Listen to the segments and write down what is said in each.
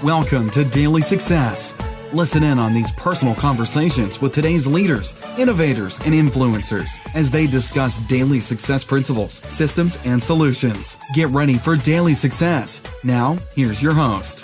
Welcome to Daily Success. Listen in on these personal conversations with today's leaders, innovators, and influencers as they discuss daily success principles, systems, and solutions. Get ready for Daily Success. Now, here's your host.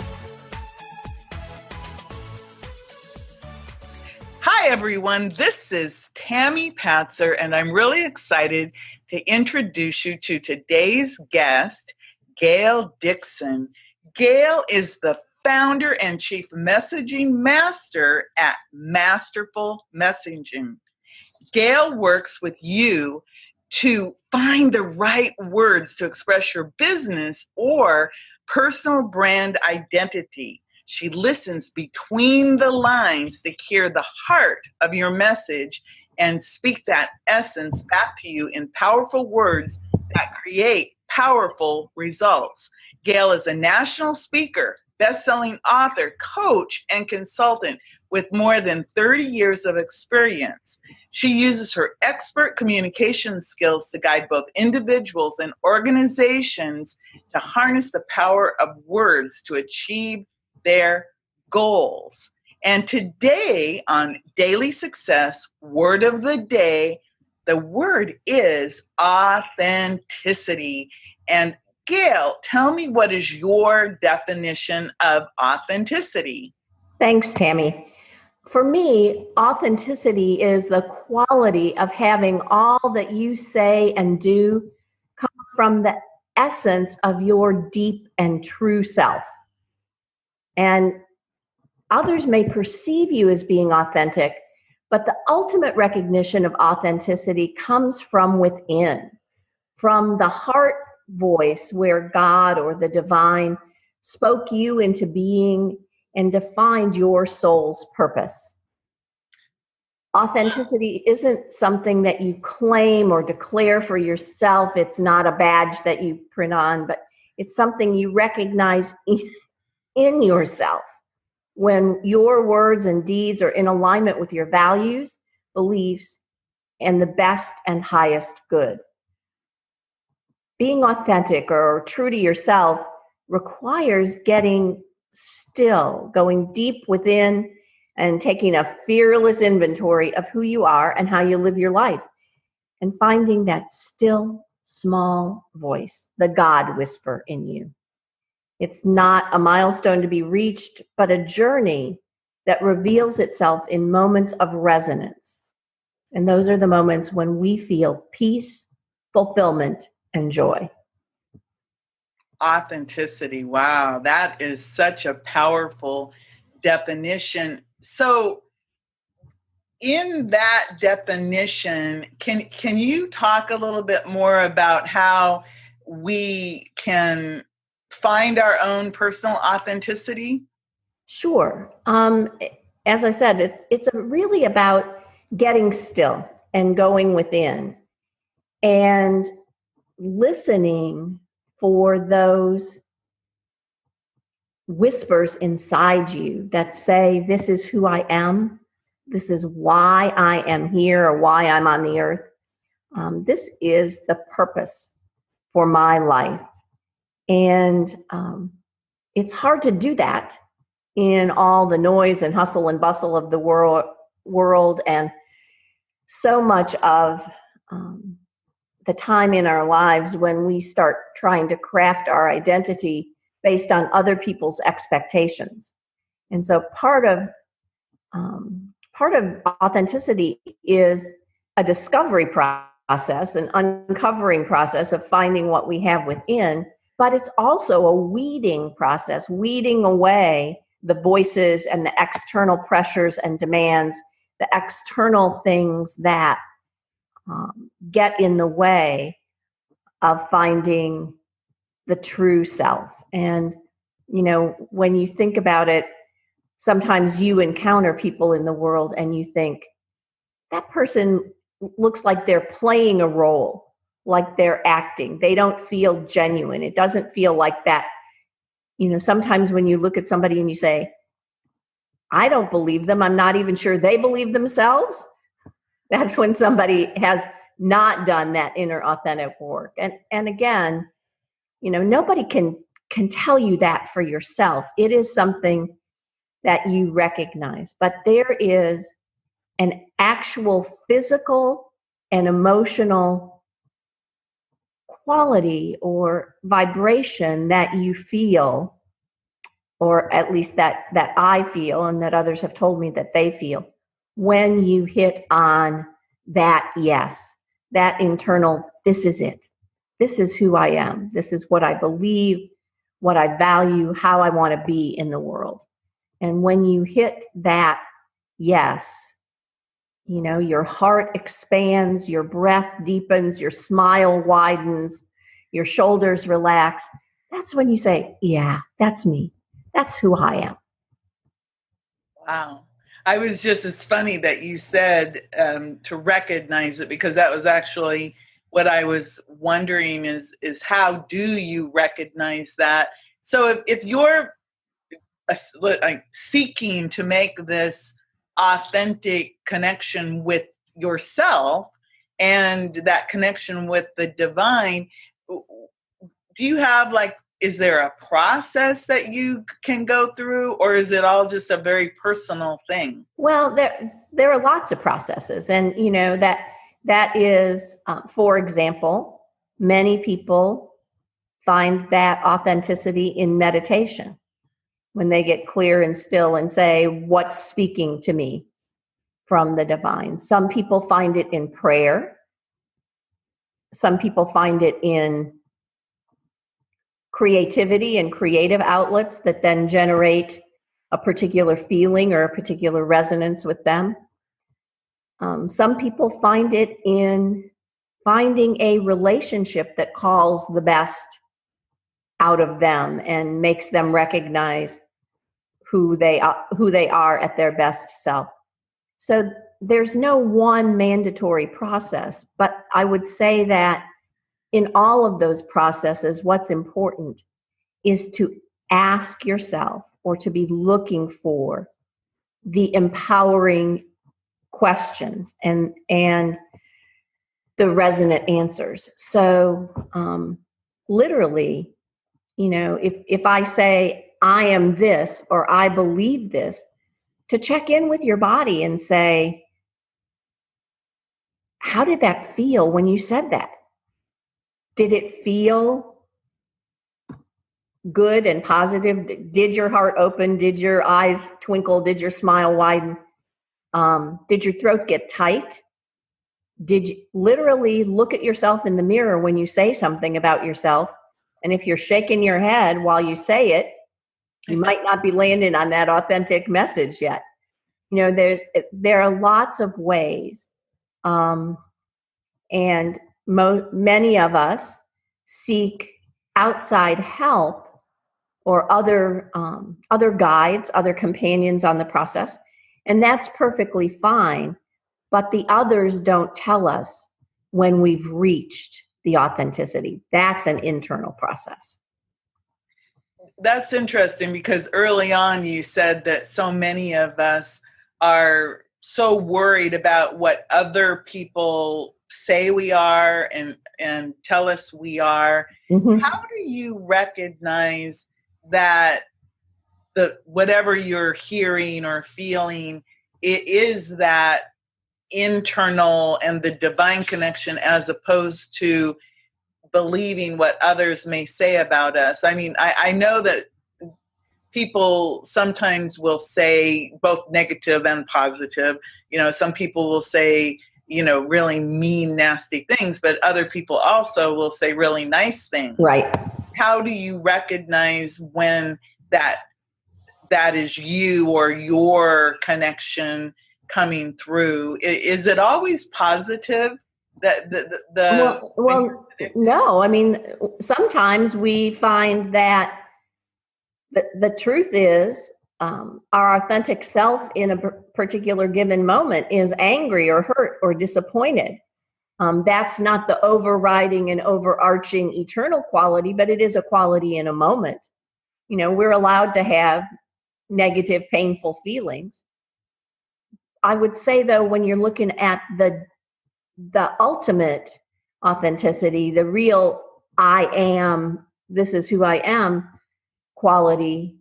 Hi, everyone. This is Tami Patzer, and I'm really excited to introduce you to today's guest, GAIL DIXON. GAIL is the founder and chief messaging master at Masterful Messaging. GAIL works with you to find the right words to express your business or personal brand identity. She listens between the lines to hear the heart of your message and speak that essence back to you in powerful words that create powerful results. GAIL is a national speaker, best-selling author, coach, and consultant with more than 30 years of experience. She uses her expert communication skills to guide both individuals and organizations to harness the power of words to achieve their goals. And today on Daily Success, word of the day, the word is authenticity. And GAIL, tell me, what is your definition of authenticity? Thanks, Tami. For me, authenticity is the quality of having all that you say and do come from the essence of your deep and true self. And others may perceive you as being authentic, but the ultimate recognition of authenticity comes from within, from the heart voice where God or the divine spoke you into being and defined your soul's purpose. Authenticity isn't something that you claim or declare for yourself. It's not a badge that you print on, but it's something you recognize in yourself when your words and deeds are in alignment with your values, beliefs, and the best and highest good. Being authentic or true to yourself requires getting still, going deep within, and taking a fearless inventory of who you are and how you live your life, and finding that still, small voice, the God whisper in you. It's not a milestone to be reached, but a journey that reveals itself in moments of resonance. And those are the moments when we feel peace, fulfillment, and joy. Authenticity. Wow, that is such a powerful definition. So in that definition, can you talk a little bit more about how we can find our own personal authenticity? Sure. As I said, it's really about getting still and going within and listening for those whispers inside you that say, this is who I am. This is why I am here or why I'm on the earth. This is the purpose for my life. And it's hard to do that in all the noise and hustle and bustle of the world and so much of the time in our lives when we start trying to craft our identity based on other people's expectations. And so part of authenticity is a discovery process, an uncovering process of finding what we have within, but it's also a weeding process, weeding away the voices and the external pressures and demands, the external things that get in the way of finding the true self. And, you know, when you think about it, sometimes you encounter people in the world and you think, that person looks like they're playing a role, like they're acting. They don't feel genuine. It doesn't feel like that. You know, sometimes when you look at somebody and you say, I don't believe them, I'm not even sure they believe themselves. That's when somebody has not done that inner authentic work. And again, you know, nobody can can tell you that for yourself. It is something that you recognize. But there is an actual physical and emotional quality or vibration that you feel, or at least that I feel and that others have told me that they feel, when you hit on that yes, that internal, this is it. This is who I am. This is what I believe, what I value, how I want to be in the world. And when you hit that yes, you know, your heart expands, your breath deepens, your smile widens, your shoulders relax. That's when you say, yeah, that's me. That's who I am. Wow. It's funny that you said to recognize it, because that was actually what I was wondering is how do you recognize that? So if you're seeking to make this authentic connection with yourself and that connection with the divine, do you have is there a process that you can go through, or is it all just a very personal thing? Well, there are lots of processes, and you know that is, for example, many people find that authenticity in meditation, when they get clear and still and say, what's speaking to me from the divine. Some people find it in prayer. Some people find it in creativity and creative outlets that then generate a particular feeling or a particular resonance with them. Some people find it in finding a relationship that calls the best out of them and makes them recognize who they are at their best self. So there's no one mandatory process, but I would say that in all of those processes, what's important is to ask yourself, or to be looking for, the empowering questions and the resonant answers. So literally, you know, if I say I am this or I believe this, to check in with your body and say, how did that feel when you said that? Did it feel good and positive? Did your heart open? Did your eyes twinkle? Did your smile widen? Did your throat get tight? Did you literally look at yourself in the mirror when you say something about yourself? And if you're shaking your head while you say it, you might not be landing on that authentic message yet. You know, there are lots of ways. And many of us seek outside help or other guides, other companions on the process, and that's perfectly fine. But the others don't tell us when we've reached the authenticity. That's an internal process. That's interesting, because early on you said that so many of us are so worried about what other people say we are and tell us we are. Mm-hmm. How do you recognize that whatever you're hearing or feeling, it is that internal and the divine connection, as opposed to believing what others may say about us? I mean, I know that people sometimes will say both negative and positive. You know, some people will say, you know, really mean, nasty things, but other people also will say really nice things. Right. How do you recognize when that is you or your connection coming through? Is it always positive? Well, no. I mean, sometimes we find that the truth is our authentic self in a particular given moment is angry or hurt or disappointed. That's not the overriding and overarching eternal quality, but it is a quality in a moment. You know, we're allowed to have negative, painful feelings. I would say, though, when you're looking at the ultimate authenticity, the real I am, this is who I am, quality,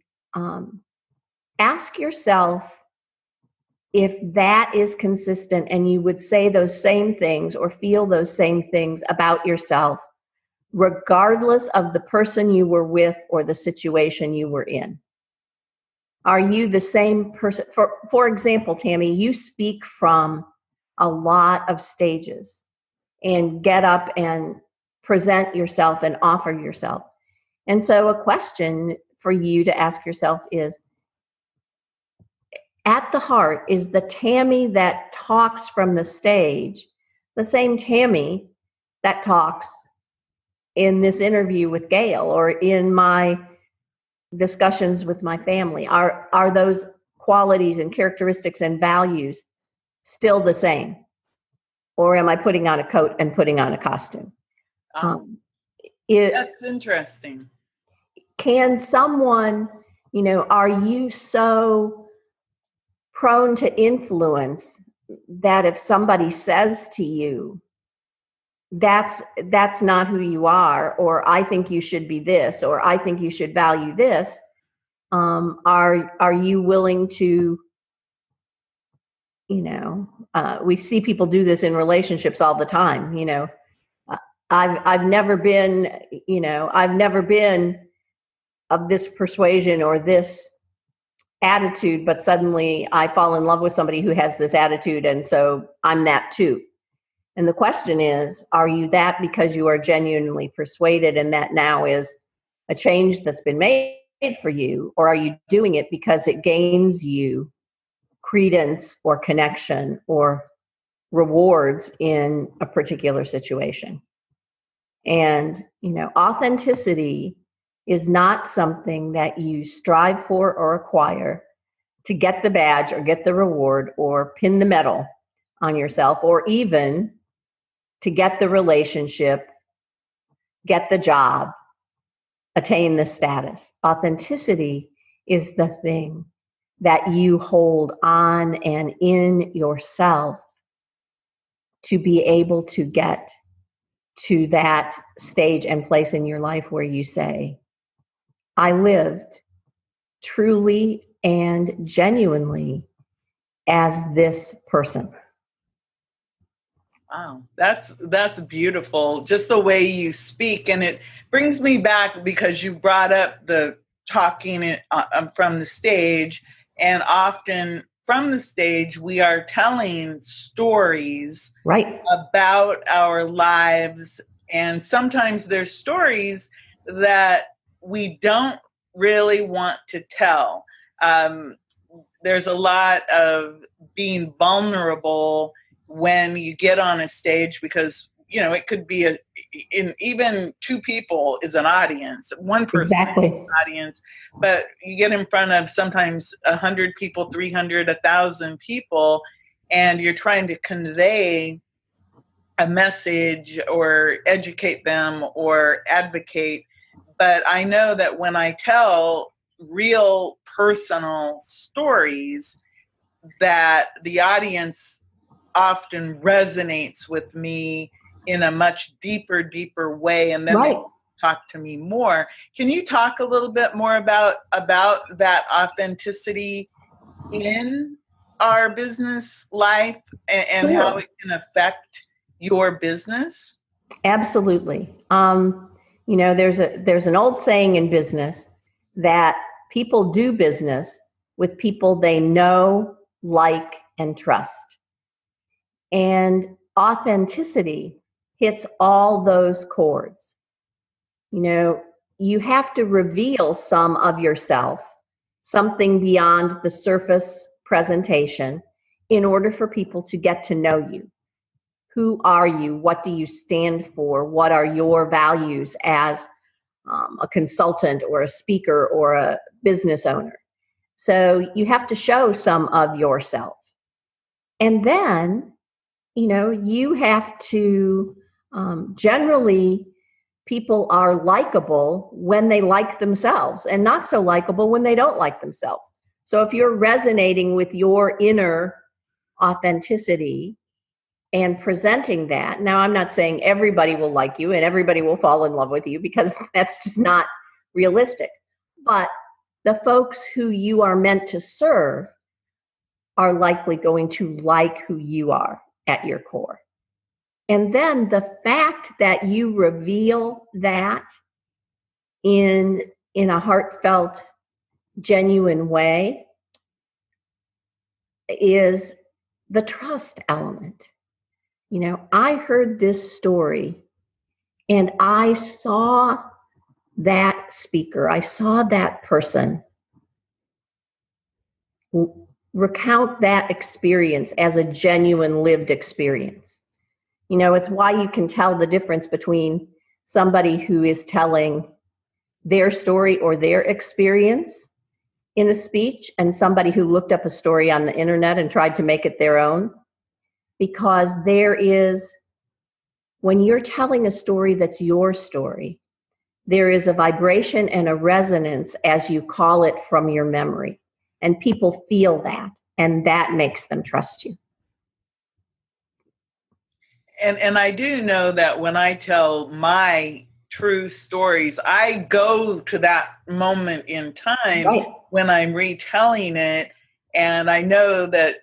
ask yourself if that is consistent and you would say those same things or feel those same things about yourself, regardless of the person you were with or the situation you were in. Are you the same person? For example, Tami, you speak from a lot of stages and get up and present yourself and offer yourself. And so a question for you to ask yourself is, at the heart, is the Tami that talks from the stage the same Tami that talks in this interview with Gail or in my discussions with my family? Are those qualities and characteristics and values still the same? Or am I putting on a coat and putting on a costume? That's interesting. Can someone, are you so prone to influence that if somebody says to you, that's not who you are, or I think you should be this, or I think you should value this, are you willing to, we see people do this in relationships all the time. I've never been of this persuasion or this attitude, but suddenly I fall in love with somebody who has this attitude, and so I'm that too. And the question is, are you that because you are genuinely persuaded and that now is a change that's been made for you, or are you doing it because it gains you credence or connection or rewards in a particular situation? And, authenticity is not something that you strive for or acquire to get the badge or get the reward or pin the medal on yourself, or even to get the relationship, get the job, attain the status. Authenticity is the thing that you hold on and in yourself to be able to get to that stage and place in your life where you say, I lived truly and genuinely as this person. Wow, that's beautiful. Just the way you speak, and it brings me back because you brought up the talking from the stage, and often from the stage we are telling stories right about our lives, and sometimes there's stories that we don't really want to tell. There's a lot of being vulnerable when you get on a stage, because it could be even two people is an audience, one person exactly. is an audience, but you get in front of sometimes 100 people, 300, 1,000 people, and you're trying to convey a message or educate them or advocate. But I know that when I tell real personal stories, that the audience often resonates with me in a much deeper way, and then right. They talk to me more. Can you talk a little bit more about that authenticity in our business life and Sure. how it can affect your business? Absolutely. There's an old saying in business that people do business with people they know, like, and trust. And authenticity hits all those chords. You have to reveal some of yourself, something beyond the surface presentation, in order for people to get to know you. Who are you? What do you stand for? What are your values as a consultant or a speaker or a business owner? So you have to show some of yourself. And then, you have to, generally, people are likable when they like themselves and not so likable when they don't like themselves. So if you're resonating with your inner authenticity and presenting that, now I'm not saying everybody will like you and everybody will fall in love with you, because that's just not realistic. But the folks who you are meant to serve are likely going to like who you are at your core. And then the fact that you reveal that in a heartfelt, genuine way is the trust element. You know, I heard this story and I saw that speaker, I saw that person recount that experience as a genuine lived experience. You know, it's why you can tell the difference between somebody who is telling their story or their experience in a speech and somebody who looked up a story on the internet and tried to make it their own. Because there is, when you're telling a story that's your story, there is a vibration and a resonance, as you call it, from your memory. And people feel that, and that makes them trust you. And I do know that when I tell my true stories, I go to that moment in time, right, when I'm retelling it. And I know that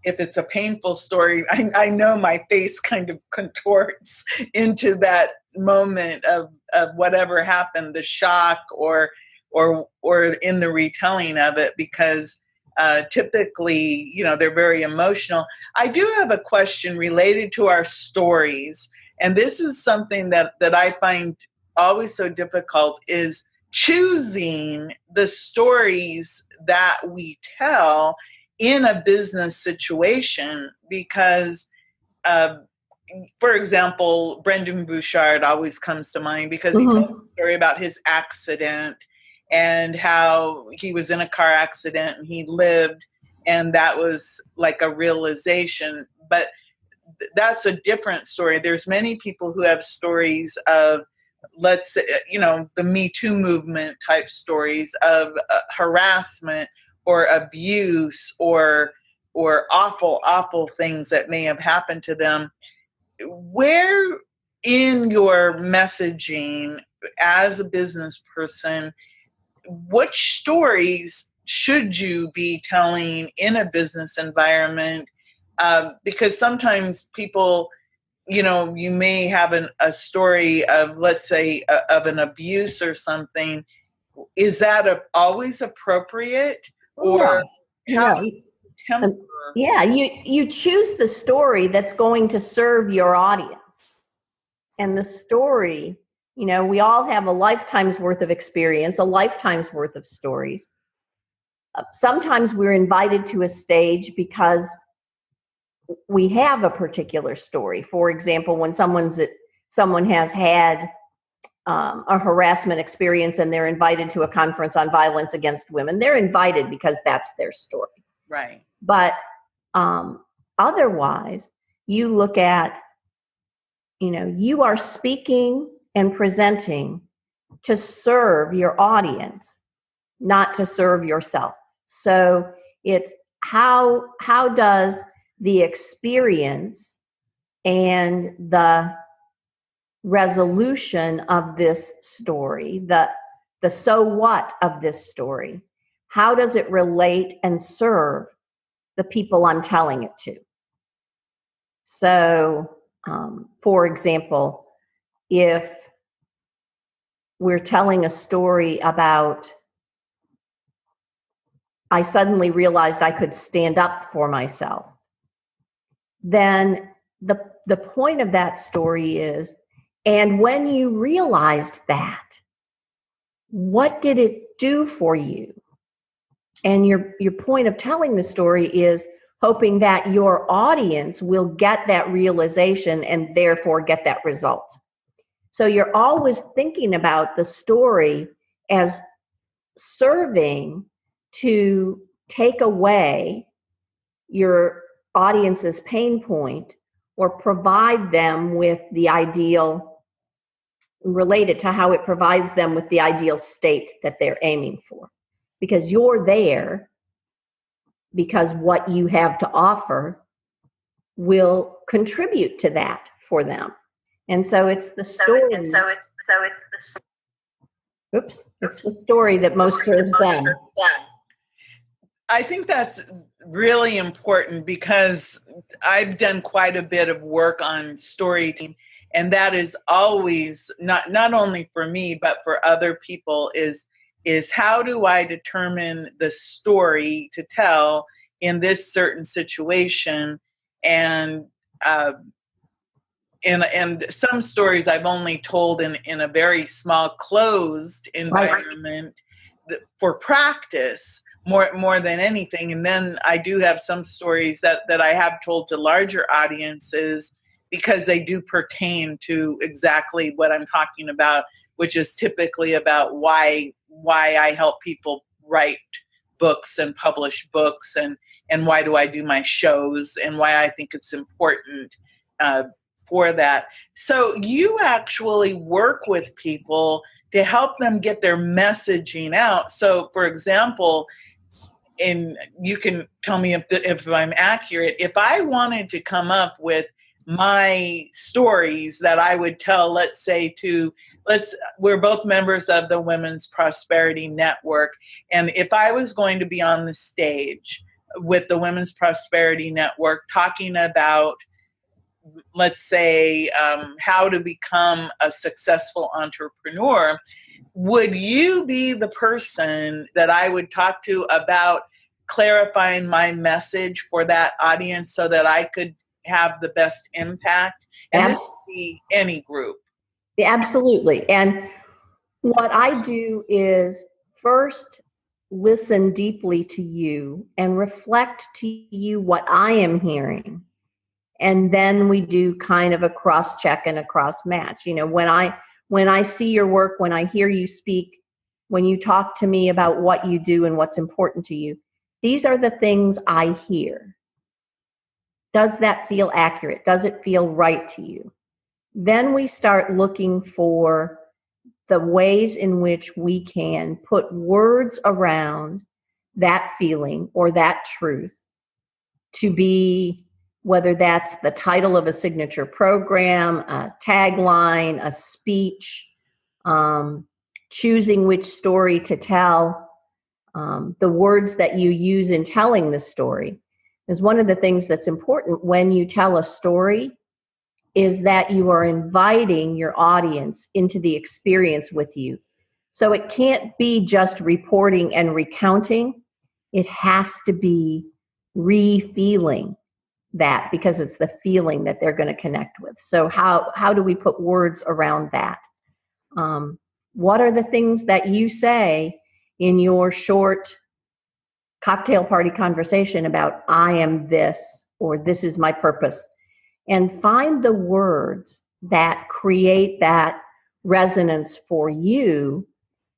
if it's a painful story, I know my face kind of contorts into that moment of whatever happened, the shock or in the retelling of it, because typically, you know, they're very emotional. I do have a question related to our stories, and this is something that I find always so difficult, is choosing the stories that we tell in a business situation, because for example, Brendan Bouchard always comes to mind, because he told a story about his accident and how he was in a car accident and he lived, and that was like a realization. But that's a different story. There's many people who have stories of, let's say, you know, the Me Too movement type stories of harassment or abuse or awful things that may have happened to them. Where in your messaging as a business person, which stories should you be telling in a business environment? Because sometimes people, you know, you may have a story of, let's say, of an abuse or something. Is that always appropriate? Or how do you temper? Yeah, you choose the story that's going to serve your audience. And the story, you know, we all have a lifetime's worth of experience, a lifetime's worth of stories. Sometimes we're invited to a stage because we have a particular story. For example, when someone has had a harassment experience and they're invited to a conference on violence against women, they're invited because that's their story. Right. But otherwise, you look at, you know, you are speaking and presenting to serve your audience, not to serve yourself. So it's how does the experience and the resolution of this story, the so what of this story, how does it relate and serve the people I'm telling it to? So, for example, if we're telling a story about, I suddenly realized I could stand up for myself, then the point of that story is, and when you realized that, what did it do for you? And your point of telling the story is hoping that your audience will get that realization and therefore get that result. So you're always thinking about the story as serving to take away your audience's pain point or provide them with the ideal, related to how it provides them with the ideal state that they're aiming for. Because you're there because what you have to offer will contribute to that for them. And so it's the story. Oops, it's the story that most serves them. I think that's really important because I've done quite a bit of work on storytelling, and that is always not only for me but for other people is how do I determine the story to tell in this certain situation, and some stories I've only told in a very small closed environment for practice more than anything. And then I do have some stories that I have told to larger audiences because they do pertain to exactly what I'm talking about, which is typically about why I help people write books and publish books, and why do I do my shows, and why I think it's important for that. So you actually work with people to help them get their messaging out. So, for example, and you can tell me if I'm accurate, if I wanted to come up with my stories that I would tell, let's say we're both members of the Women's Prosperity Network, and if I was going to be on the stage with the Women's Prosperity Network talking about, let's say, how to become a successful entrepreneur, would you be the person that I would talk to about clarifying my message for that audience so that I could have the best impact? And this could be any group. Absolutely. And what I do is first listen deeply to you and reflect to you what I am hearing. And then we do kind of a cross check and a cross match. You know, when I see your work, when I hear you speak, when you talk to me about what you do and what's important to you, these are the things I hear. Does that feel accurate? Does it feel right to you? Then we start looking for the ways in which we can put words around that feeling or that truth to be, whether that's the title of a signature program, a tagline, a speech, choosing which story to tell, the words that you use in telling the story. Is one of the things that's important when you tell a story is that you are inviting your audience into the experience with you. So it can't be just reporting and recounting. It has to be re-feeling that, because it's the feeling that they're going to connect with. So how do we put words around that? What are the things that you say in your short cocktail party conversation about I am this, or this is my purpose? And find the words that create that resonance for you,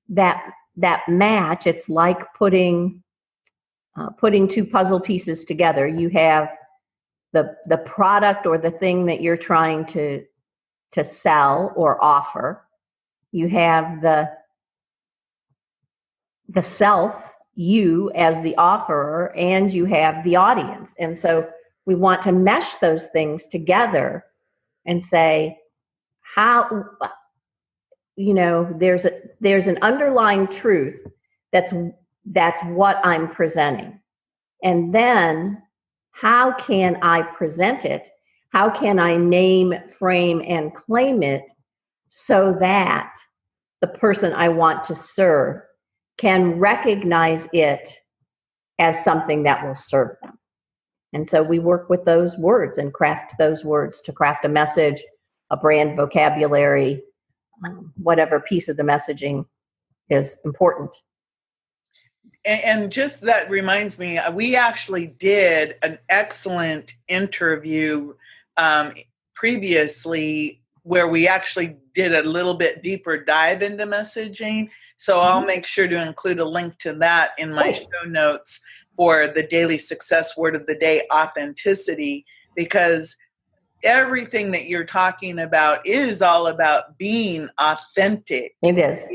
that match. It's like putting two puzzle pieces together. You have the product or the thing that you're trying to sell or offer. You have the self, you as the offerer, and you have the audience. And so we want to mesh those things together and say, how, there's an underlying truth that's what I'm presenting. And then how can I present it? How can I name, frame, and claim it so that the person I want to serve can recognize it as something that will serve them? And so we work with those words and craft those words to craft a message, a brand vocabulary, whatever piece of the messaging is important. And just that reminds me, we actually did an excellent interview previously where we actually did a little bit deeper dive into messaging. So I'll make sure to include a link to that in my show notes for the Daily Success Word of the Day, authenticity, because everything that you're talking about is all about being authentic. It is.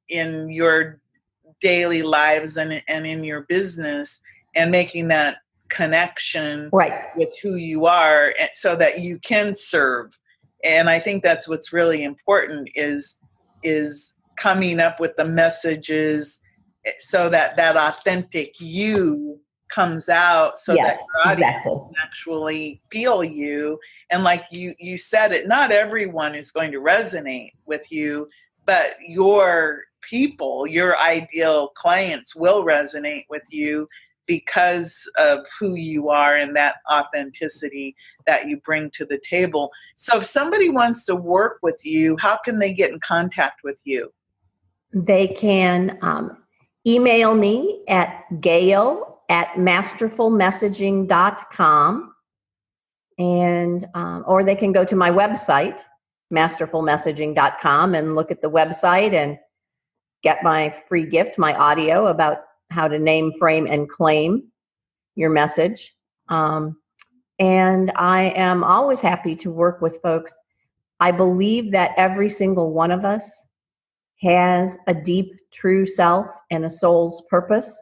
In your daily lives and in your business, and making that connection with who you are so that you can serve. And I think that's what's really important is coming up with the messages so that that authentic you comes out, so that your audience can actually feel you. And like you said it, not everyone is going to resonate with you, but your people, your ideal clients will resonate with you because of who you are and that authenticity that you bring to the table. So if somebody wants to work with you, how can they get in contact with you? They can email me at gail@masterfulmessaging.com, and or they can go to my website, masterfulmessaging.com, and look at the website and get my free gift, my audio about how to name, frame, and claim your message. And I am always happy to work with folks. I believe that every single one of us has a deep, true self and a soul's purpose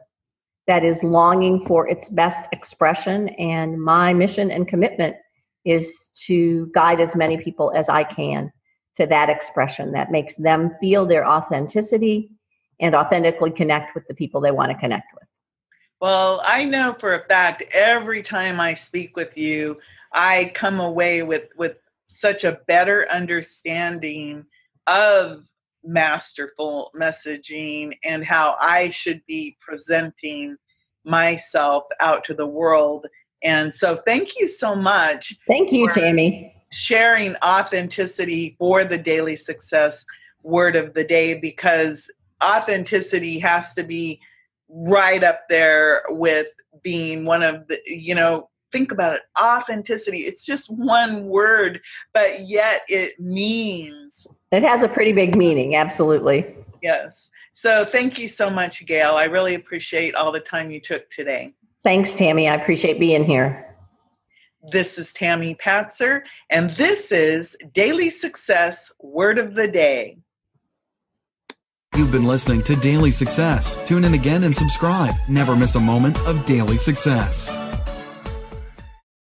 that is longing for its best expression. And my mission and commitment is to guide as many people as I can to that expression that makes them feel their authenticity and authentically connect with the people they want to connect with. Well, I know for a fact, every time I speak with you, I come away with such a better understanding of masterful messaging and how I should be presenting myself out to the world. And so thank you so much. Thank you, Tami. Sharing authenticity for the Daily Success Word of the Day, because authenticity has to be right up there with being one of the, think about it, authenticity. It's just one word, but yet it has a pretty big meaning. Absolutely. Yes. So thank you so much, Gail. I really appreciate all the time you took today. Thanks, Tami. I appreciate being here. This is Tami Patzer, and this is Daily Success Word of the Day. You've been listening to Daily Success. Tune in again and subscribe. Never miss a moment of daily success.